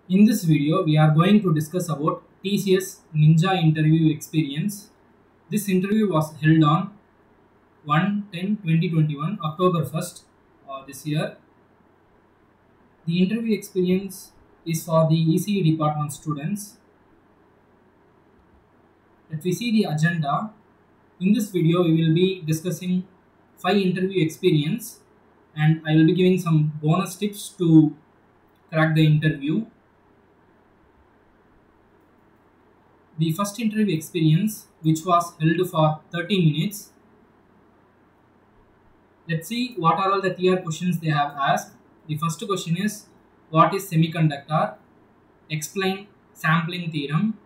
In this video, we are going to discuss about TCS Ninja interview experience. This interview was held on 1/10/2021, October 1st this year. The interview experience is for the ECE department students. If we see the agenda, in this video we will be discussing 5 interview experience and I will be giving some bonus tips to crack the interview. The first interview experience, which was held for 30 minutes. Let's see what are all the TR questions they have asked. The first question is, what is semiconductor? Explain sampling theorem.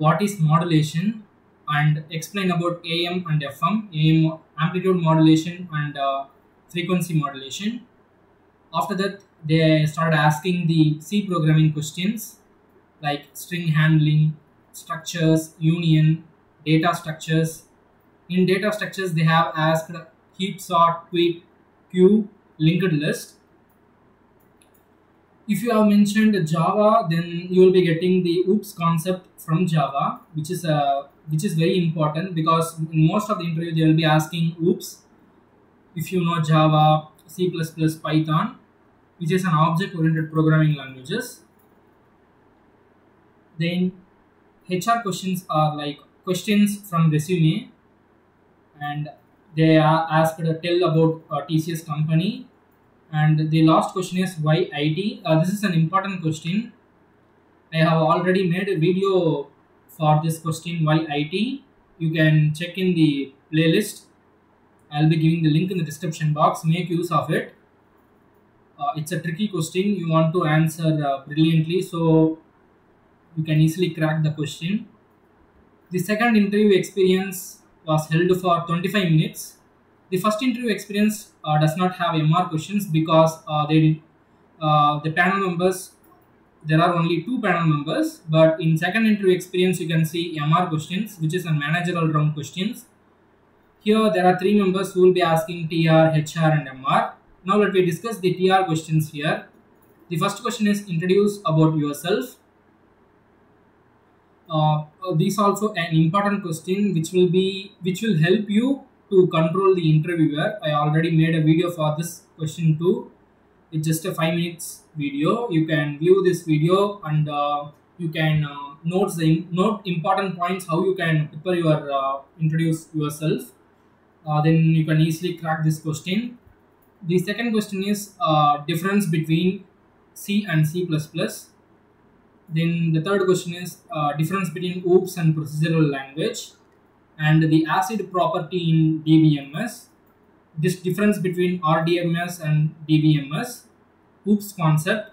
What is modulation? And explain about AM and FM, AM amplitude modulation and frequency modulation. After that, they started asking the C programming questions like string handling, structures, union, data structures. In data structures, they have asked heap sort, tweak, queue, linked list. If you have mentioned Java, then you will be getting the OOPS concept from Java, which is very important because in most of the interview they will be asking OOPS. If you know Java, C++, Python, which is an object-oriented programming languages. Then HR questions are like questions from resume, and they are asked to tell about TCS company. And the last question is why IT. This is an important question. I have already made a video for this question, why IT. You can check in the playlist. I'll be giving the link in the description box. Make use of it. It's a tricky question. You want to answer brilliantly, so you can easily crack the question. The second interview experience was held for 25 minutes. The first interview experience does not have MR questions because the panel members, there are only 2 panel members, but in second interview experience you can see MR questions, which is a managerial round questions. Here there are 3 members who will be asking TR, HR and MR. Now let me discuss the TR questions here. The first question is introduce about yourself. This also an important question which will help you to control the interviewer. I already made a video for this question too. It's just a 5 minutes video. You can view this video and you can note important points how you can prepare your introduce yourself. Then you can easily crack this question. The second question is difference between C and C++. Then the third question is difference between OOPS and procedural language, and the acid property in DBMS, this difference between RDMS and DBMS, OOPS concept,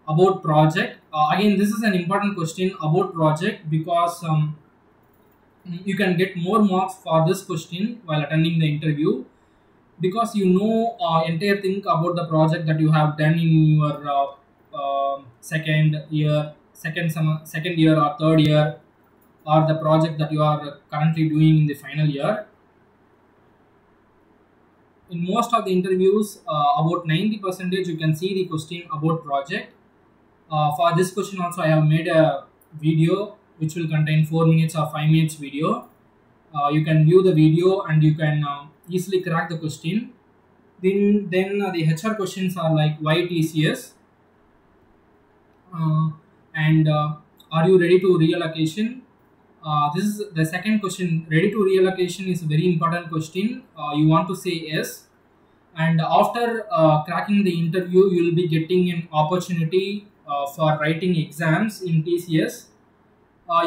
about project. Again, this is an important question about project because you can get more marks for this question while attending the interview because you know entire thing about the project that you have done in your second year or third year, or the project that you are currently doing in the final year. In most of the interviews, about 90% you can see the question about project. For this question also I have made a video which will contain 4 minutes or 5 minutes video. You can view the video and you can easily crack the question. Then the HR questions are like why TCS, and are you ready to reallocation? This is the second question. Ready to reallocation is a very important question. You want to say yes, and after cracking the interview, you will be getting an opportunity for writing exams in TCS.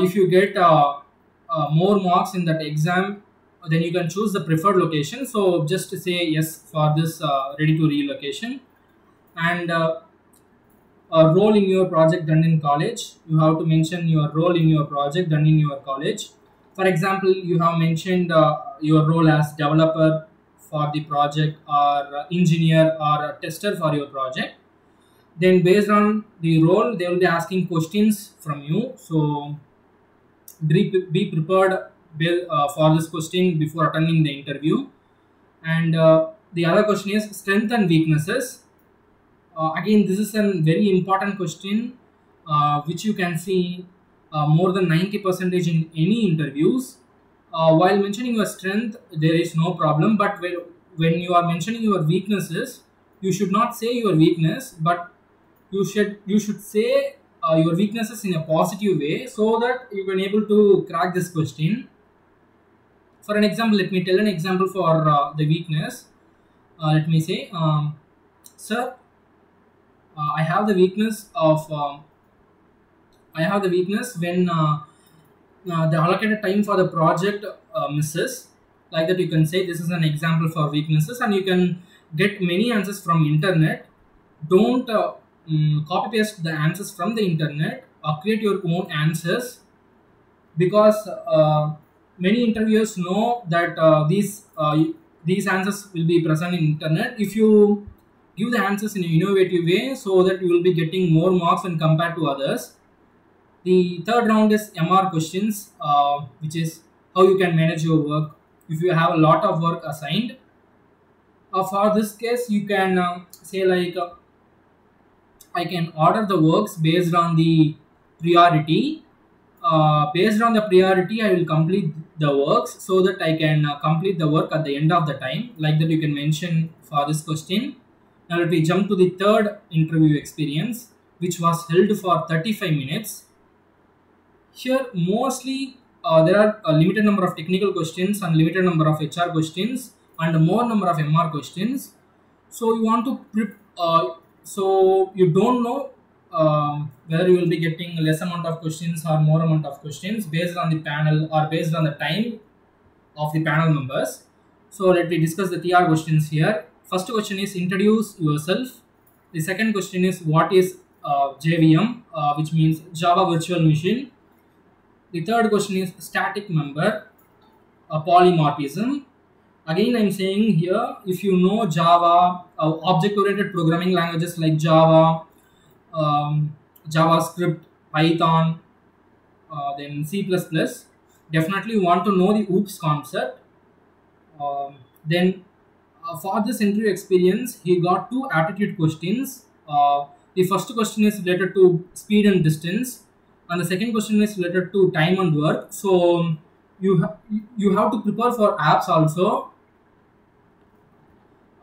If you get more marks in that exam, then you can choose the preferred location. So just to say yes for this ready to relocation. And role in your project done in college. You have to mention your role in your project done in your college. For example, you have mentioned your role as developer for the project, or engineer or a tester for your project. Then based on the role, they will be asking questions from you. So be prepared for this question before attending the interview. And the other question is strength and weaknesses. Again, this is a very important question, which you can see more than 90% in any interviews. While mentioning your strength, there is no problem, but when you are mentioning your weaknesses, you should not say your weakness, but you should say your weaknesses in a positive way, so that you can able to crack this question. For an example, let me tell an example for the weakness. Let me say, sir, I have the weakness of I have the weakness when the allocated time for the project misses. Like that, you can say this is an example for weaknesses, and you can get many answers from internet. Don't copy paste the answers from the internet, or create your own answers, because many interviewers know that these answers will be present in internet. If you give the answers in an innovative way, so that you will be getting more marks when compared to others. The third round is MR questions, which is how you can manage your work if you have a lot of work assigned. For this case, you can say like, I can order the works based on the priority. Based on the priority, I will complete the works, so that I can complete the work at the end of the time. Like that, you can mention for this question. Now let me jump to the third interview experience, which was held for 35 minutes. Here, mostly there are a limited number of technical questions and limited number of HR questions and more number of MR questions. So you want to so you don't know whether you will be getting less amount of questions or more amount of questions based on the panel or based on the time of the panel members. So let me discuss the TR questions here. First question is introduce yourself. The second question is what is JVM, which means Java Virtual Machine. The third question is static member, polymorphism. Again, I'm saying here, if you know Java, object-oriented programming languages like Java, JavaScript, Python, then C++, definitely you want to know the OOPS concept. Then for this interview experience, he got two aptitude questions. The first question is related to speed and distance, and the second question is related to time and work. So you have to prepare for apps also.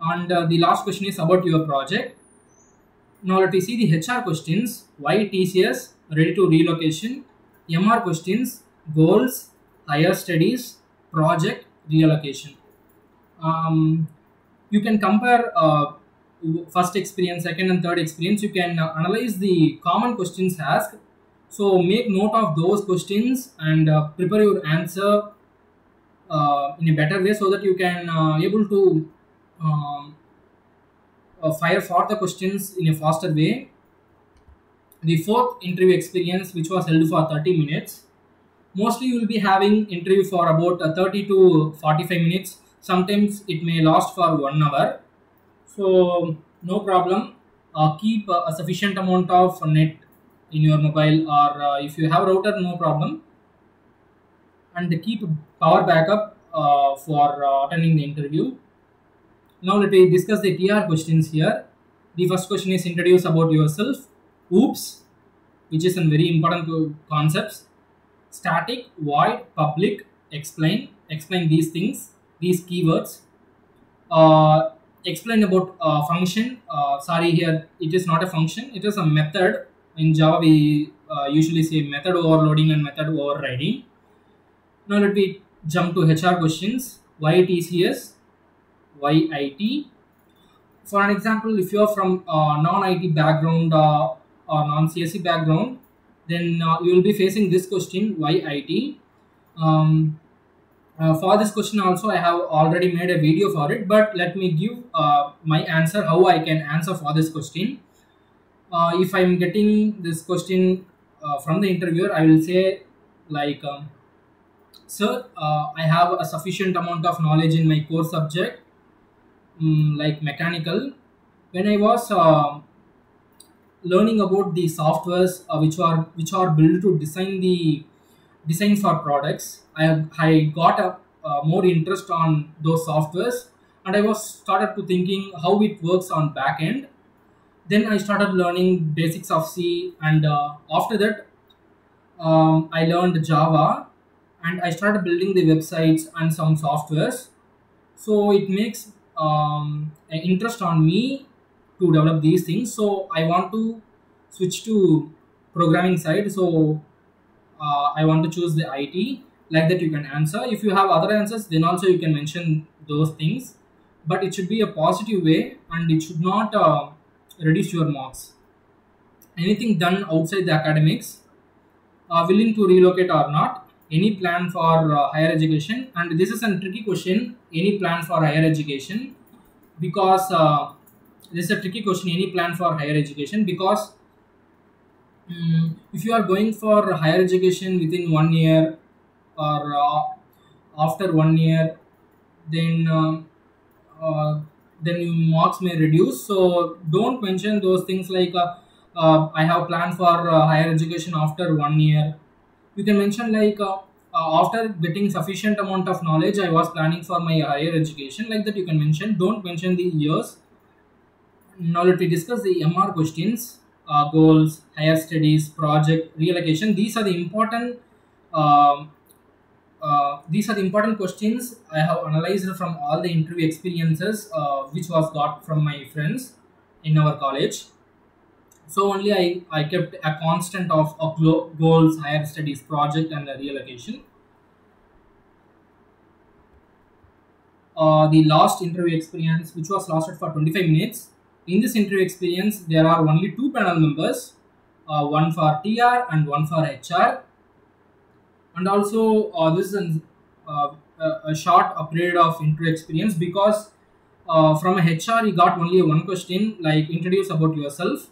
And the last question is about your project. Now let us see the HR questions. Why TCS, ready to relocation. MR questions, goals, higher studies, project, relocation. You can compare first experience, second and third experience. You can analyze the common questions asked. So make note of those questions and prepare your answer in a better way, so that you can able to fire for the questions in a faster way. The fourth interview experience, which was held for 30 minutes. Mostly you will be having interview for about 30 to 45 minutes. Sometimes it may last for 1 hour. So no problem. Keep a sufficient amount of net in your mobile, or if you have router, no problem. And keep power backup for attending the interview. Now let me discuss the TR questions here. The first question is introduce about yourself. OOPS, which is a very important concepts. Static, void, public, explain. Explain these things, these keywords. Explain about function. Sorry, here it is not a function, it is a method. In Java, we usually say method overloading and method overriding. Now let me jump to HR questions. Why TCS? Why IT? For an example, if you are from non-IT background or non-CSE background, then you will be facing this question, why IT? For this question also, I have already made a video for it, but let me give my answer, how I can answer for this question. If I am getting this question from the interviewer, I will say like, sir, I have a sufficient amount of knowledge in my core subject, like mechanical. When I was learning about the softwares which are built to design for products, I got a more interest on those softwares, and I was started to thinking how it works on back end. Then I started learning basics of C, and after that I learned Java, and I started building the websites and some softwares. So it makes an interest on me to develop these things. So I want to switch to programming side. So I want to choose the IT. Like that, you can answer. If you have other answers, then also you can mention those things. But it should be a positive way, and it should not reduce your marks. Anything done outside the academics, willing to relocate or not, any plan for higher education. And this is a tricky question, any plan for higher education, because this is a tricky question, any plan for higher education, because if you are going for higher education within 1 year, or after 1 year, then then your marks may reduce. So don't mention those things like I have planned for higher education after 1 year. You can mention like after getting sufficient amount of knowledge, I was planning for my higher education. Like that, you can mention. Don't mention the years. Now let me discuss the MR questions. Goals, higher studies, project, reallocation. These are the important questions I have analyzed from all the interview experiences which was got from my friends in our college. So only I kept a constant of goals, higher studies, project, and the reallocation. The last interview experience, which was lasted for 25 minutes. In this interview experience, there are only two panel members, one for TR and one for HR. And also, this is a short period of interview experience, because from a HR, you got only one question like introduce about yourself.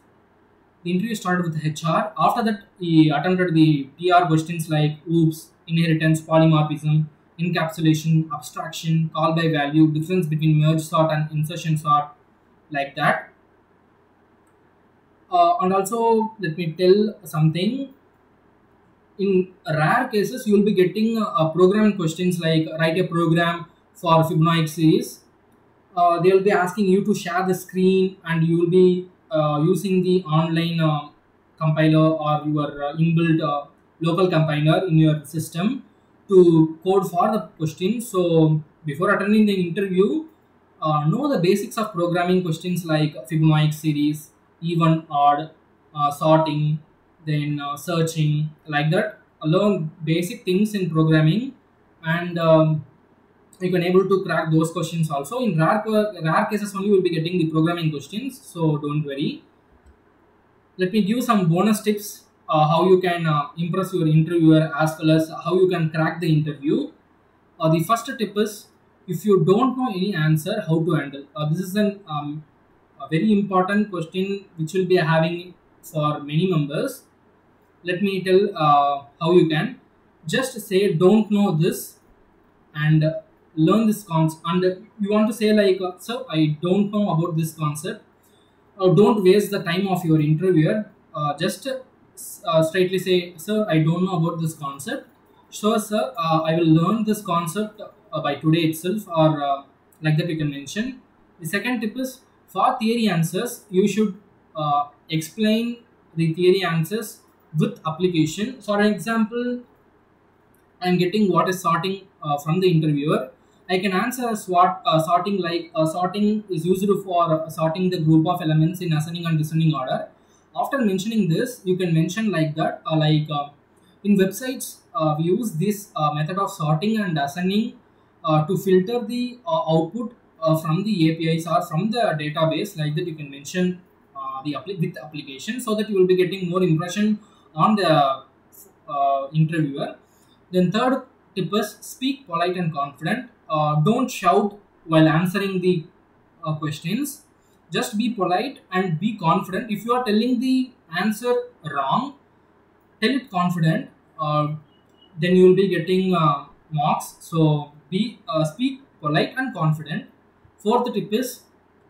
The interview started with HR. After that, he attempted the TR questions like OOPS, inheritance, polymorphism, encapsulation, abstraction, call by value, difference between merge sort and insertion sort, like that. And also, let me tell something. In rare cases, you will be getting programming questions like write a program for Fibonacci series. They will be asking you to share the screen, and you will be using the online compiler or your inbuilt local compiler in your system to code for the question. So before attending the interview, know the basics of programming questions like Fibonacci series, even, odd, sorting, then searching, like that. Learn basic things in programming, and you can able to crack those questions also. In rare cases only, you will be getting the programming questions, so don't worry. Let me give some bonus tips how you can impress your interviewer, as well as how you can crack the interview. The first tip is, if you don't know any answer, how to handle. This is a very important question which will be having for many members. Let me tell how you can. Just say don't know this, and learn this concept. And you want to say like, sir, I don't know about this concept. Don't waste the time of your interviewer. Just straightly say, sir, I don't know about this concept. Sure, sir, I will learn this concept by today itself, or like that you can mention. The second tip is, for theory answers, you should explain the theory answers with application. For example, I'm getting what is sorting from the interviewer. I can answer a sorting like sorting is used for sorting the group of elements in ascending and descending order. After mentioning this, you can mention like that, in websites, we use this method of sorting and ascending to filter the output from the APIs or from the database. Like that, you can mention with the application, so that you will be getting more impression on the interviewer. Then third tip is, speak polite and confident. Don't shout while answering the questions. Just be polite and be confident. If you are telling the answer wrong, tell it confident. Then you will be getting marks. So be speak polite and confident. Fourth tip is,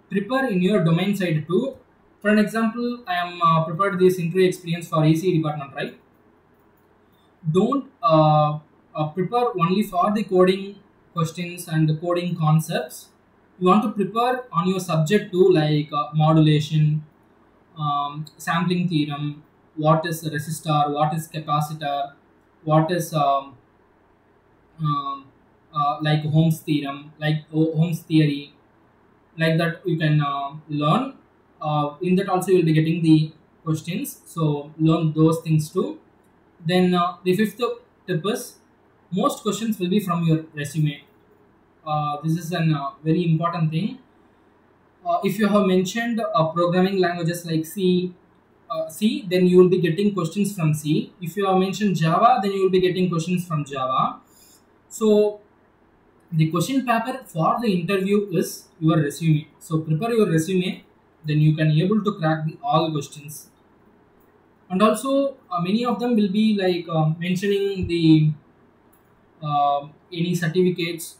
prepare in your domain side too. For an example, I am prepared this interview experience for ACE department, right? Don't prepare only for the coding questions and the coding concepts. You want to prepare on your subject too, like modulation, sampling theorem, what is a resistor, what is capacitor, what is like Ohm's theorem, like Ohm's theory, like that you can learn. In that also you will be getting the questions, so learn those things too. Then the fifth tip is most questions will be from your resume. This is an very important thing. If you have mentioned programming languages like C, then you will be getting questions from C. If you have mentioned Java, then you will be getting questions from Java. So the question paper for the interview is your resume. So prepare your resume, then you can able to crack all questions. And also many of them will be like mentioning the any certificates.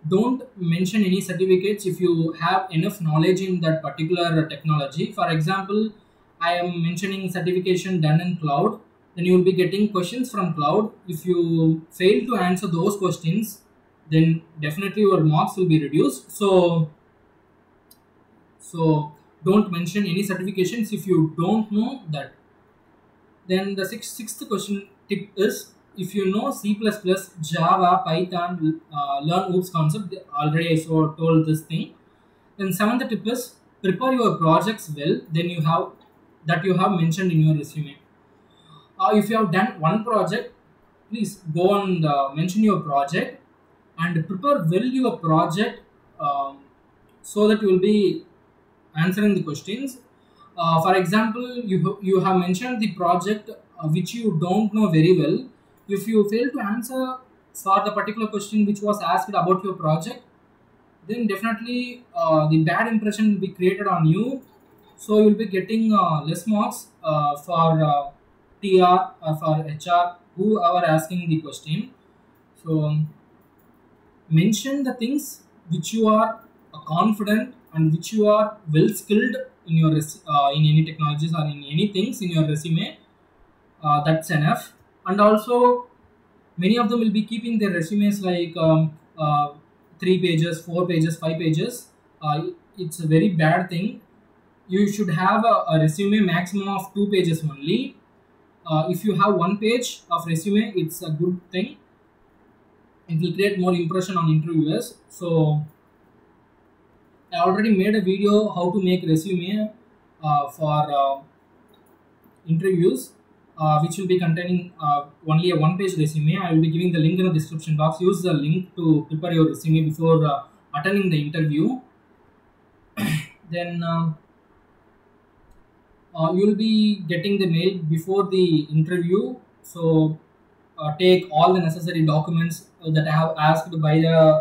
Don't mention any certificates if you have enough knowledge in that particular technology. For example, I am mentioning certification done in cloud, then you will be getting questions from cloud. If you fail to answer those questions, then definitely your marks will be reduced. So don't mention any certifications if you don't know that. Then the sixth question tip is, if you know C++, Java, Python, learn OOPS concept. Already I told this thing. Then seventh tip is prepare your projects well. Then you have mentioned in your resume. If you have done one project, please go and mention your project and prepare well your project, so that you will be answering the questions. For example, you have mentioned the project which you don't know very well. If you fail to answer for the particular question which was asked about your project, then definitely the bad impression will be created on you. So you will be getting less marks for TR or for HR who are asking the question. So mention the things which you are confident and which you are well skilled in your in any technologies or in any things in your resume. That's enough. And also many of them will be keeping their resumes like 3 pages, 4 pages, 5 pages. It's a very bad thing. You should have a resume maximum of 2 pages only. If you have 1 page of resume, it's a good thing. It will create more impression on interviewers. So I already made a video how to make resume for interviews, which will be containing only a 1 page resume. I will be giving the link in the description box. Use the link to prepare your resume before attending the interview. Then you will be getting the mail before the interview. So take all the necessary documents that I have asked by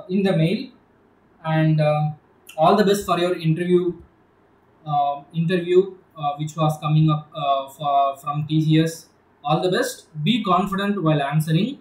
in the mail, and all the best for your interview which was coming up from TCS. All the best. Be confident while answering.